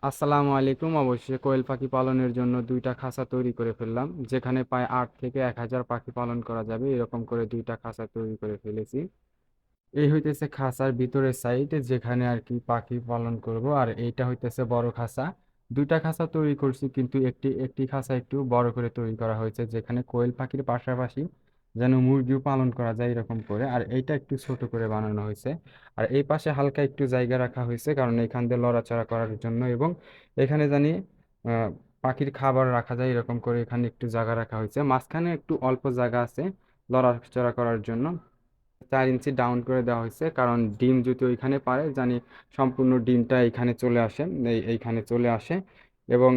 আসসালামু আলাইকুম। অবশ্যই কোয়েল পাখি পালনের জন্য দুইটা খাঁচা তৈরি করে ফেললাম, যেখানে প্রায় 8 থেকে 1000 পাখি পালন করা যাবে এরকম করে দুইটা খাঁচা তৈরি করে ফেলেছি। এই হইতেছে খাঁচার ভিতরের সাইড, যেখানে আর কি পাখি পালন করব, আর এইটা হইতেছে বড় খাঁচা। দুইটা খাঁচা তৈরি করছি, কিন্তু একটি একটি খাঁচা একটু বড় করে তৈরি করা হয়েছে, যেখানে কোয়েল পাখির পাশাপাশি যেন মুরগিও পালন করা যায় এরকম করে। আর এইটা একটু ছোট করে বানানো হয়েছে। আর এই পাশে হালকা একটু জায়গা রাখা হয়েছে, কারণ এখান দিয়ে লড়াচড়া করার জন্য, এবং এখানে জানি আহ, পাখির খাবার রাখা যায় এরকম করে এখানে একটু জায়গা রাখা হয়েছে। মাঝখানে একটু অল্প জায়গা আছে লড়াচড়া করার জন্য। 4 ইঞ্চি ডাউন করে দেওয়া হয়েছে, কারণ ডিম যদি ওইখানে পারে জানি সম্পূর্ণ ডিমটা এইখানে চলে আসে, এইখানে চলে আসে। এবং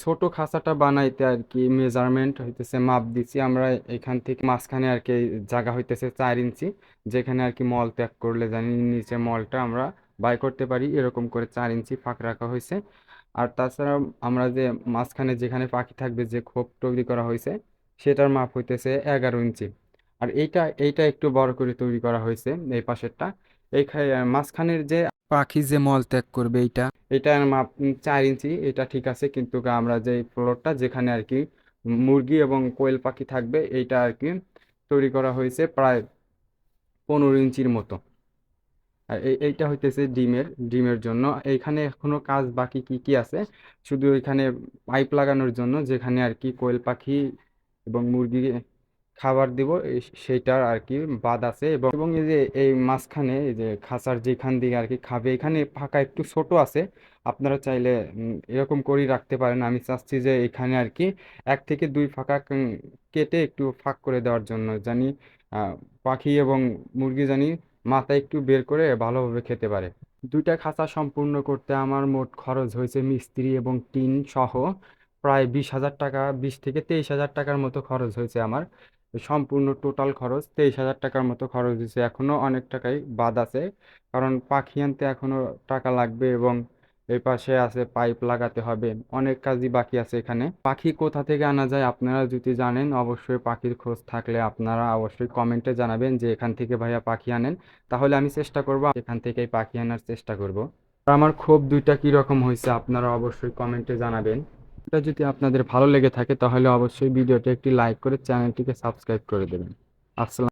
ছোট খাঁচাটা বানাইতে আর কি মেজারমেন্ট হইতেছে, মাপ দিছি আমরা এখান থেকে মাঝখানে আর কি জায়গা হইতেছে 4 ইঞ্চি, যেখানে আর কি মল ত্যাগ করলে জানি নিচে মলটা আমরা বাই করতে পারি, এরকম করে 4 ইঞ্চি ফাঁক রাখা হয়েছে। আর তাছাড়া আমরা যে মাঝখানে যেখানে পাখি থাকবে, যে খোপ তৈরি করা হয়েছে, সেটার মাপ হইতেছে 11 ইঞ্চি। আর এইটা এইটা একটু বড় করে তৈরি করা হয়েছে, এই পাশেরটা। মাঝখানের যে পাখি যে মল ত্যাগ করবে, এইটার মাপ 4 ইঞ্চি। এটা ঠিক আছে, কিন্তু আমরা যে ফ্লোরটা যেখানে আর কি মুরগি এবং কোয়েল পাখি থাকবে, এইটা আর কি তৈরি করা হয়েছে প্রায় 15 ইঞ্চির মতো। আর এইটা হইতেছে ডিমের ডিমের জন্য। এইখানে এখনো কাজ বাকি কি কি আছে, শুধু এখানে পাইপ লাগানোর জন্য, যেখানে আর কি কোয়েল পাখি এবং মুরগি খাবার দিব, সেইটার আর কি বাদ আছে। এবং এবং এই যে এই মাঝখানে এই যে খাঁচার যেখান দিকে আর কি খাবে, এখানে ফাঁকা একটু ছোট আছে। আপনারা চাইলে এরকম করেই রাখতে পারেন। আমি চাচ্ছি যে এখানে আর কি 1 থেকে 2 ফাঁকা কেটে একটু ফাঁক করে দেওয়ার জন্য, জানি পাখি এবং মুরগি জানি মাথা একটু বের করে ভালোভাবে খেতে পারে। দুইটা খাঁচা সম্পূর্ণ করতে আমার মোট খরচ হয়েছে মিস্ত্রি এবং টিন সহ প্রায় 20,000 টাকা, 20 থেকে 23,000 টাকার মতো খরচ হয়েছে আমার। সম্পূর্ণ টোটাল খরচ 23,000 টাকার মতো খরচ হয়েছে। এখনো অনেক টাকাই বাদ আছে, কারণ পাখি আনতে এখনো টাকা লাগবে, এবং এই পাশে আছে পাইপ লাগাতে হবে, অনেক কাজই বাকি আছে। এখানে পাখি কোথা থেকে আনা যায় আপনারা যদি জানেন, অবশ্যই পাখির খোঁজ থাকলে আপনারা অবশ্যই কমেন্টে জানাবেন যে এখান থেকে ভাইয়া পাখি আনেন। তাহলে আমি চেষ্টা করব এখান থেকেই পাখি আনার চেষ্টা করব। আর আমার ক্ষোভ দুইটা কি রকম হয়েছে আপনারা অবশ্যই কমেন্টে জানাবেন। এটা যদি আপনাদের ভালো লেগে থাকে তাহলে অবশ্যই ভিডিওটা একটি লাইক করে চ্যানেলটিকে সাবস্ক্রাইব করে দেবেন। আসসালাম।